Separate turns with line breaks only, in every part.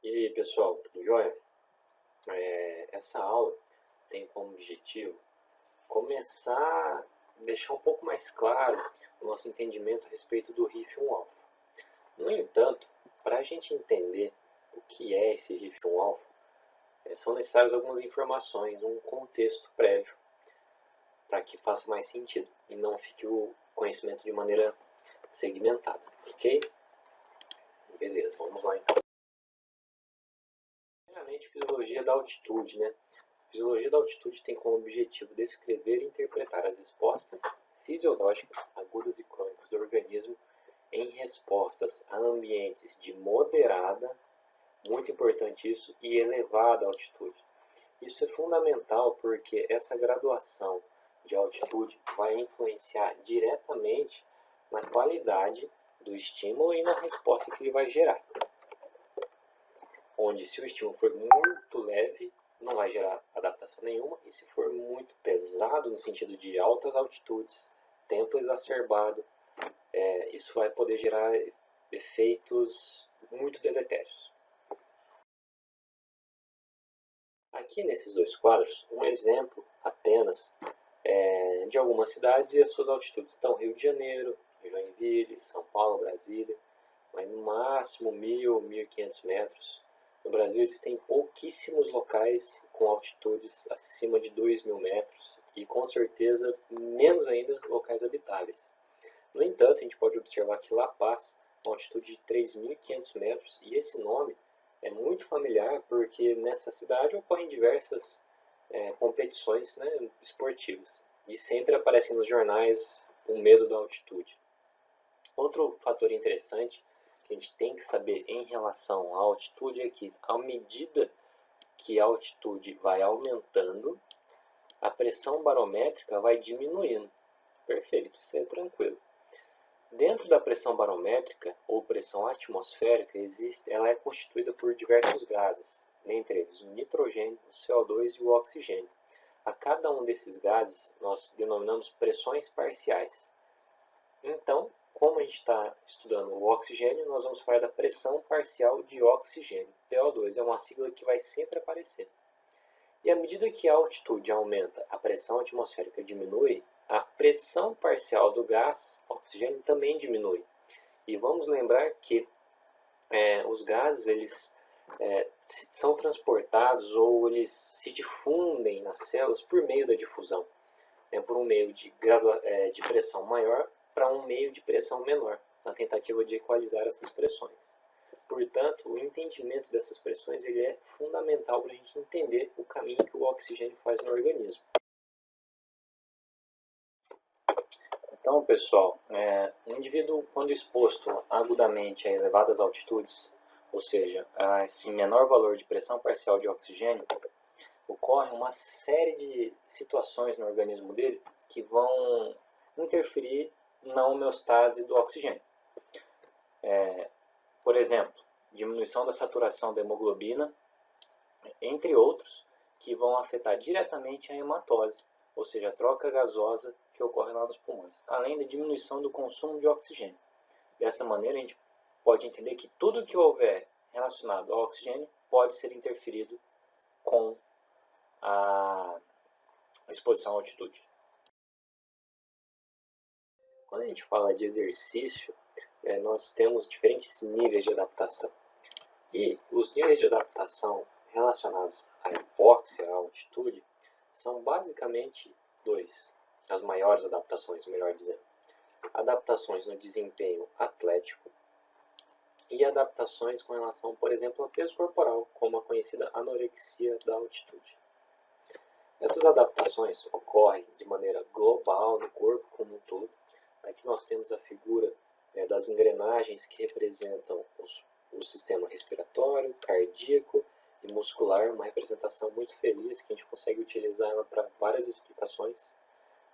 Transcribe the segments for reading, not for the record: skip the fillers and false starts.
E aí, pessoal, tudo jóia? Essa aula tem como objetivo começar a deixar um pouco mais claro o nosso entendimento a respeito do RIF1-alfa. No entanto, para a gente entender o que é esse RIF1-alfa, são necessárias algumas informações, um contexto prévio, para que faça mais sentido e não fique o conhecimento de maneira segmentada, ok? Beleza, vamos lá então. Primeiramente, fisiologia da altitude, né? A fisiologia da altitude tem como objetivo descrever e interpretar as respostas fisiológicas agudas e crônicas do organismo em respostas a ambientes de moderada, muito importante isso, e elevada altitude. Isso é fundamental porque essa graduação de altitude vai influenciar diretamente na qualidade do estímulo e na resposta que ele vai gerar. Onde se o estímulo for muito leve, não vai gerar adaptação nenhuma, e se for muito pesado, no sentido de altas altitudes, tempo exacerbado, isso vai poder gerar efeitos muito deletérios. Aqui nesses dois quadros, um exemplo apenas de algumas cidades e as suas altitudes. Então, Rio de Janeiro, Joinville, São Paulo, Brasília, vai no máximo 1.000, 1.500 metros. No Brasil existem pouquíssimos locais com altitudes acima de 2.000 metros e com certeza menos ainda locais habitáveis. No entanto, a gente pode observar que La Paz, uma altitude de 3.500 metros, e esse nome é muito familiar porque nessa cidade ocorrem diversas competições, né, esportivas e sempre aparecem nos jornais o medo da altitude. Outro fator interessante que a gente tem que saber em relação à altitude é que, à medida que a altitude vai aumentando, a pressão barométrica vai diminuindo. Perfeito, isso é tranquilo. Dentro da pressão barométrica, ou pressão atmosférica, ela é constituída por diversos gases, dentre eles o nitrogênio, o CO2 e o oxigênio. A cada um desses gases nós denominamos pressões parciais. Então, como a gente está estudando o oxigênio, nós vamos falar da pressão parcial de oxigênio. PO2 é uma sigla que vai sempre aparecer. E à medida que a altitude aumenta, a pressão atmosférica diminui, a pressão parcial do gás, oxigênio, também diminui. E vamos lembrar que os gases eles são transportados ou eles se difundem nas células por meio da difusão, por um meio de pressão maior para um meio de pressão menor, na tentativa de equalizar essas pressões. Portanto, o entendimento dessas pressões ele é fundamental para a gente entender o caminho que o oxigênio faz no organismo. Então, pessoal, o indivíduo, quando exposto agudamente a elevadas altitudes, ou seja, a esse menor valor de pressão parcial de oxigênio, ocorre uma série de situações no organismo dele que vão interferir na homeostase do oxigênio. Por exemplo, diminuição da saturação da hemoglobina, entre outros, que vão afetar diretamente a hematose, ou seja, a troca gasosa que ocorre lá nos pulmões, além da diminuição do consumo de oxigênio. Dessa maneira, a gente pode entender que tudo que houver relacionado ao oxigênio pode ser interferido com a exposição à altitude. Quando a gente fala de exercício, nós temos diferentes níveis de adaptação. E os níveis de adaptação relacionados à hipóxia, à altitude, são basicamente dois. As maiores adaptações, melhor dizendo. Adaptações no desempenho atlético e adaptações com relação, por exemplo, ao peso corporal, como a conhecida anorexia da altitude. Essas adaptações ocorrem de maneira global no corpo como um todo. Aqui nós temos a figura das engrenagens que representam o sistema respiratório, cardíaco e muscular, uma representação muito feliz que a gente consegue utilizar ela para várias explicações.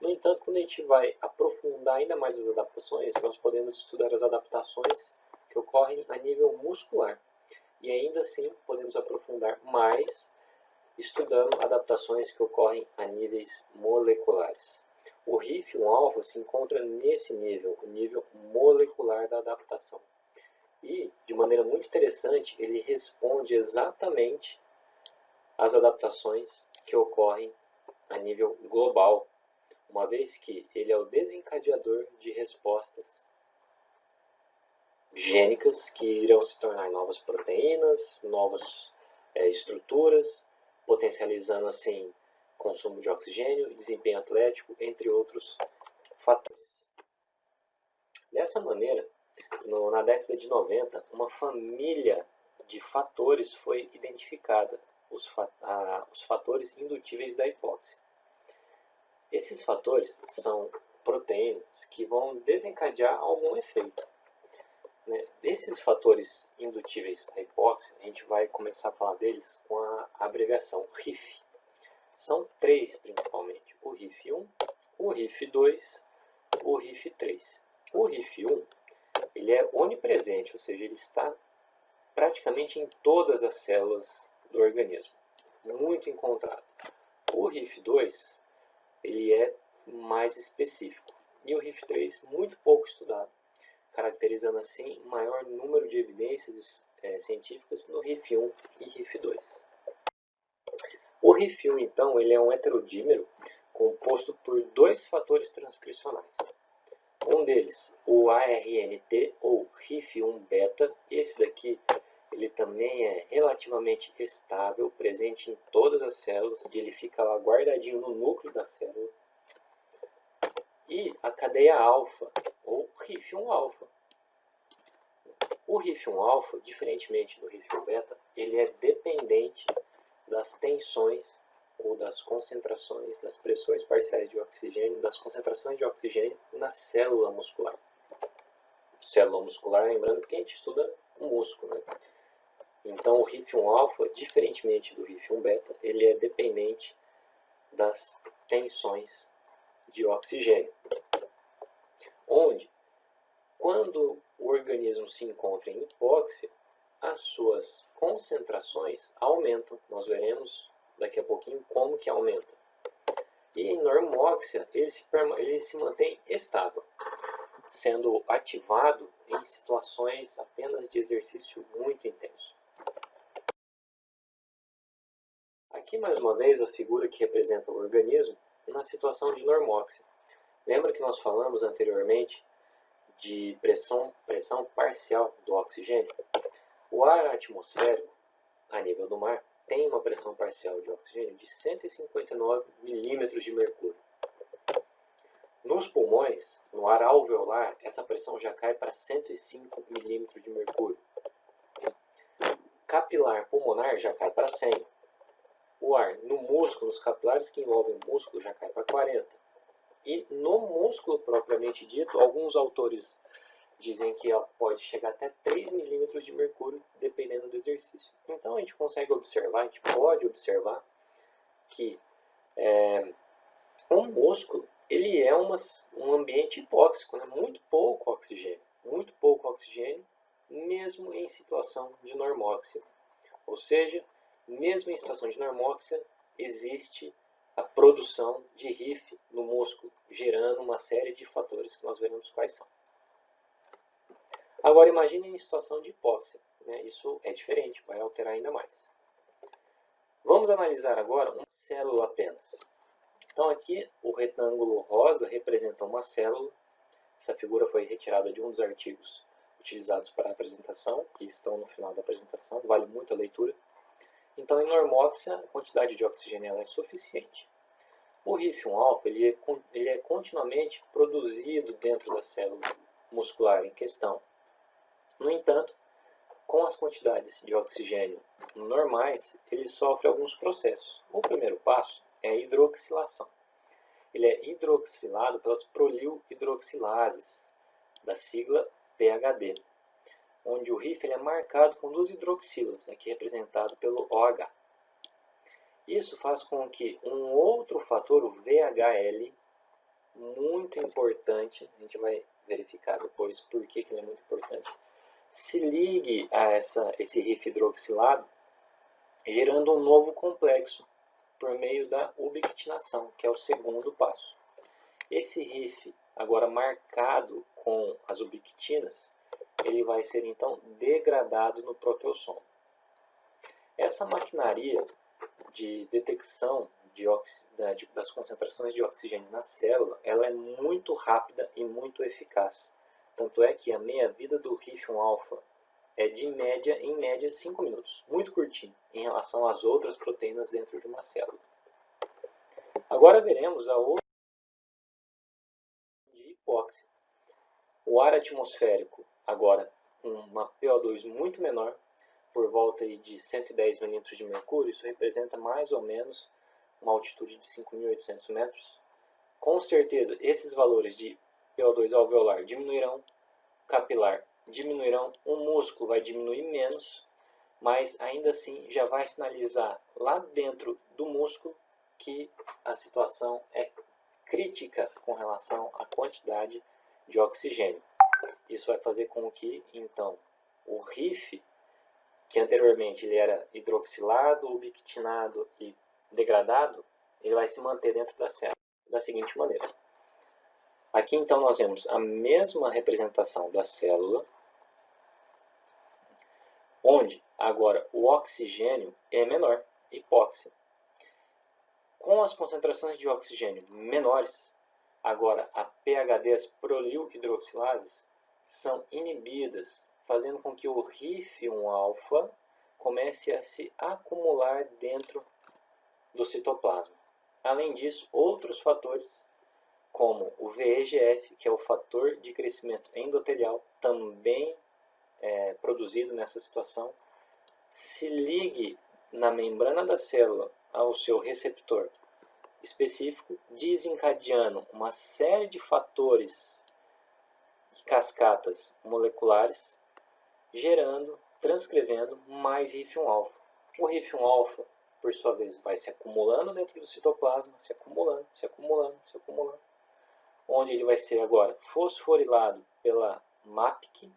No entanto, quando a gente vai aprofundar ainda mais as adaptações, nós podemos estudar as adaptações que ocorrem a nível muscular. E ainda assim, podemos aprofundar mais estudando adaptações que ocorrem a níveis moleculares. O RIF1-alfa se encontra nesse nível, o nível molecular da adaptação. E, de maneira muito interessante, ele responde exatamente às adaptações que ocorrem a nível global, uma vez que ele é o desencadeador de respostas gênicas que irão se tornar novas proteínas, novas estruturas, potencializando assim consumo de oxigênio e desempenho atlético, entre outros fatores. Dessa maneira, na década de 90, uma família de fatores foi identificada, os fatores indutíveis da hipóxia. Esses fatores são proteínas que vão desencadear algum efeito. Desses fatores indutíveis à hipóxia, a gente vai começar a falar deles com a abreviação RIF. São três principalmente: o RIF1, o RIF2, o RIF3. O RIF1 ele é onipresente, ou seja, ele está praticamente em todas as células do organismo, muito encontrado. O RIF2 ele é mais específico e o RIF3 muito pouco estudado, caracterizando assim um maior número de evidências científicas no RIF1 e RIF2. O RIF1, então, ele é um heterodímero composto por dois fatores transcricionais. Um deles, o ARNT, ou RIF1-beta, esse daqui ele também é relativamente estável, presente em todas as células, e ele fica lá guardadinho no núcleo da célula. E a cadeia alfa, ou RIF1-alfa. O RIF1-alfa, diferentemente do RIF1-beta, ele é dependente das tensões ou das concentrações, das pressões parciais de oxigênio, das concentrações de oxigênio na célula muscular. Célula muscular, lembrando que a gente estuda o músculo, né? Então o RIF1-alfa, diferentemente do RIF1-beta, ele é dependente das tensões de oxigênio. Onde, quando o organismo se encontra em hipóxia, as suas concentrações aumentam. Nós veremos daqui a pouquinho como que aumenta. E em normóxia ele se mantém estável, sendo ativado em situações apenas de exercício muito intenso. Aqui mais uma vez a figura que representa o organismo na situação de normóxia. Lembra que nós falamos anteriormente de pressão parcial do oxigênio? O ar atmosférico, a nível do mar, tem uma pressão parcial de oxigênio de 159 milímetros de mercúrio. Nos pulmões, no ar alveolar, essa pressão já cai para 105 milímetros de mercúrio. Capilar pulmonar já cai para 100. O ar no músculo, nos capilares que envolvem o músculo, já cai para 40. E no músculo propriamente dito, alguns autores dizem que pode chegar até 3 milímetros de mercúrio, dependendo do exercício. Então a gente consegue observar, a gente pode observar que um músculo ele é um ambiente hipóxico, né? Muito pouco oxigênio, mesmo em situação de normóxia. Ou seja, mesmo em situação de normóxia, existe a produção de RIF no músculo, gerando uma série de fatores que nós veremos quais são. Agora imagine em situação de hipóxia, né? Isso é diferente, vai alterar ainda mais. Vamos analisar agora uma célula apenas. Então aqui o retângulo rosa representa uma célula. Essa figura foi retirada de um dos artigos utilizados para a apresentação, que estão no final da apresentação, vale muito a leitura. Então em normóxia a quantidade de oxigênio é suficiente. O RIF1-alfa ele é continuamente produzido dentro da célula muscular em questão. No entanto, com as quantidades de oxigênio normais, ele sofre alguns processos. O primeiro passo é a hidroxilação. Ele é hidroxilado pelas prolil-hidroxilases, da sigla PHD, onde o RIF ele é marcado com duas hidroxilas, aqui representado pelo OH. Isso faz com que um outro fator, o VHL, muito importante, a gente vai verificar depois por que ele é muito importante, se ligue a esse RIF hidroxilado, gerando um novo complexo por meio da ubiquitinação, que é o segundo passo. Esse RIF, agora marcado com as ubiquitinas, ele vai ser então degradado no proteossomo. Essa maquinaria de detecção das concentrações de oxigênio na célula, ela é muito rápida e muito eficaz. Tanto é que a meia-vida do RIF1-alfa é em média 5 minutos, muito curtinho em relação às outras proteínas dentro de uma célula. Agora veremos a outra de hipóxia. O ar atmosférico, agora com uma PO2 muito menor, por volta de 110 milímetros de mercúrio, isso representa mais ou menos uma altitude de 5.800 metros. Com certeza, esses valores de PO2 alveolar diminuirão, capilar diminuirão, o músculo vai diminuir menos, mas ainda assim já vai sinalizar lá dentro do músculo que a situação é crítica com relação à quantidade de oxigênio. Isso vai fazer com que, então, o RIF, que anteriormente ele era hidroxilado, ubiquitinado e degradado, ele vai se manter dentro da célula da seguinte maneira. Aqui então nós vemos a mesma representação da célula, onde agora o oxigênio é menor, hipóxia. Com as concentrações de oxigênio menores, agora a PHDs prolil hidroxilases são inibidas, fazendo com que o RIF1-alfa comece a se acumular dentro do citoplasma. Além disso, outros fatores, como o VEGF, que é o fator de crescimento endotelial, também produzido nessa situação, se ligue na membrana da célula ao seu receptor específico, desencadeando uma série de fatores e cascatas moleculares, gerando, transcrevendo mais RIF1-alfa. O RIF1-alfa, por sua vez, vai se acumulando dentro do citoplasma, se acumulando, onde ele vai ser agora fosforilado pela MAPK,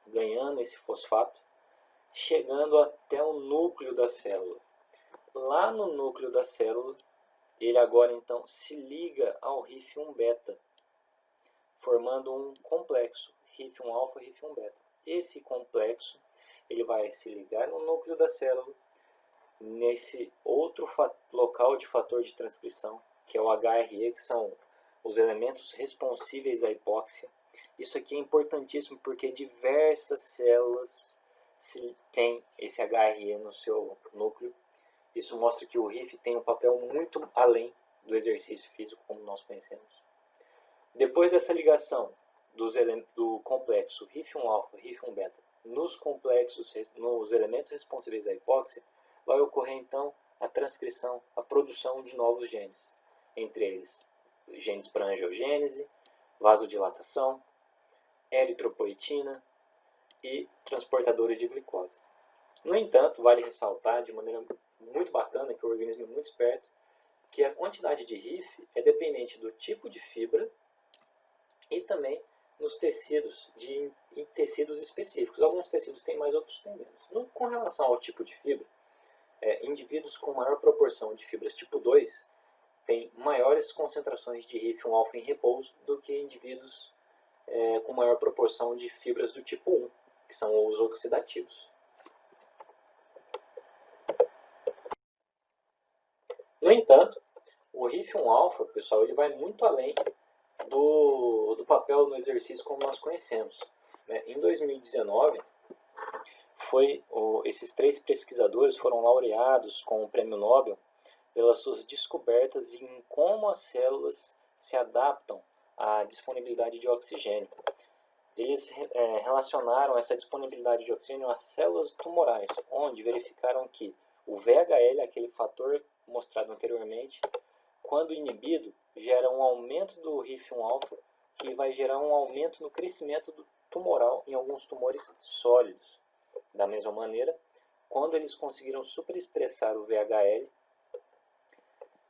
ganhando esse fosfato, chegando até o núcleo da célula. Lá no núcleo da célula, ele agora então se liga ao RIF1-beta, formando um complexo RIF1-alfa e RIF1-beta. Esse complexo ele vai se ligar no núcleo da célula, nesse outro local de fator de transcrição, que é o HRE, que são os elementos responsíveis à hipóxia. Isso aqui é importantíssimo porque diversas células têm esse HRE no seu núcleo. Isso mostra que o RIF tem um papel muito além do exercício físico, como nós conhecemos. Depois dessa ligação do complexo RIF1-alfa e RIF1-beta nos elementos responsíveis à hipóxia, vai ocorrer então a transcrição, a produção de novos genes, entre eles genes para angiogênese, vasodilatação, eritropoetina e transportadores de glicose. No entanto, vale ressaltar de maneira muito bacana, que o organismo é muito esperto, que a quantidade de RIF é dependente do tipo de fibra e também nos tecidos, em tecidos específicos. Alguns tecidos têm mais, outros têm menos. Com relação ao tipo de fibra, indivíduos com maior proporção de fibras tipo 2 têm maiores concentrações de RIF1-alfa em repouso do que indivíduos com maior proporção de fibras do tipo 1, que são os oxidativos. No entanto, o RIF1-alfa, pessoal, ele vai muito além do papel no exercício como nós conhecemos. Em 2019, esses 3 pesquisadores foram laureados com o Prêmio Nobel pelas suas descobertas em como as células se adaptam à disponibilidade de oxigênio. Eles relacionaram essa disponibilidade de oxigênio às células tumorais, onde verificaram que o VHL, aquele fator mostrado anteriormente, quando inibido, gera um aumento do RIF1-alfa, que vai gerar um aumento no crescimento tumoral em alguns tumores sólidos. Da mesma maneira, quando eles conseguiram superexpressar o VHL,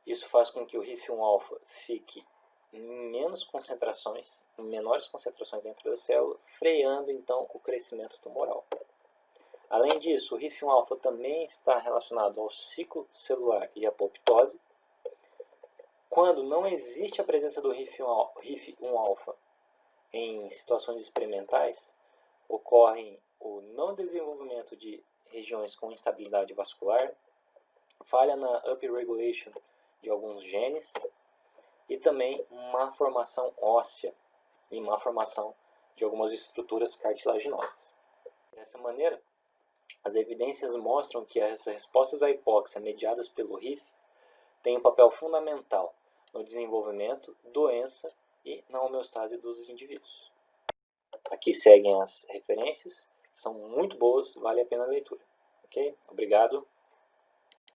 isso faz com que o RIF1-alfa fique em menores concentrações dentro da célula, freando então o crescimento tumoral. Além disso, o RIF1-alfa também está relacionado ao ciclo celular e apoptose. Quando não existe a presença do RIF1-alfa em situações experimentais, ocorrem o não desenvolvimento de regiões com instabilidade vascular, falha na upregulation de alguns genes e também má formação óssea e má formação de algumas estruturas cartilaginosas. Dessa maneira, as evidências mostram que as respostas à hipóxia mediadas pelo RIF têm um papel fundamental no desenvolvimento, doença e na homeostase dos indivíduos. Aqui seguem as referências, são muito boas, vale a pena a leitura. Ok? Obrigado.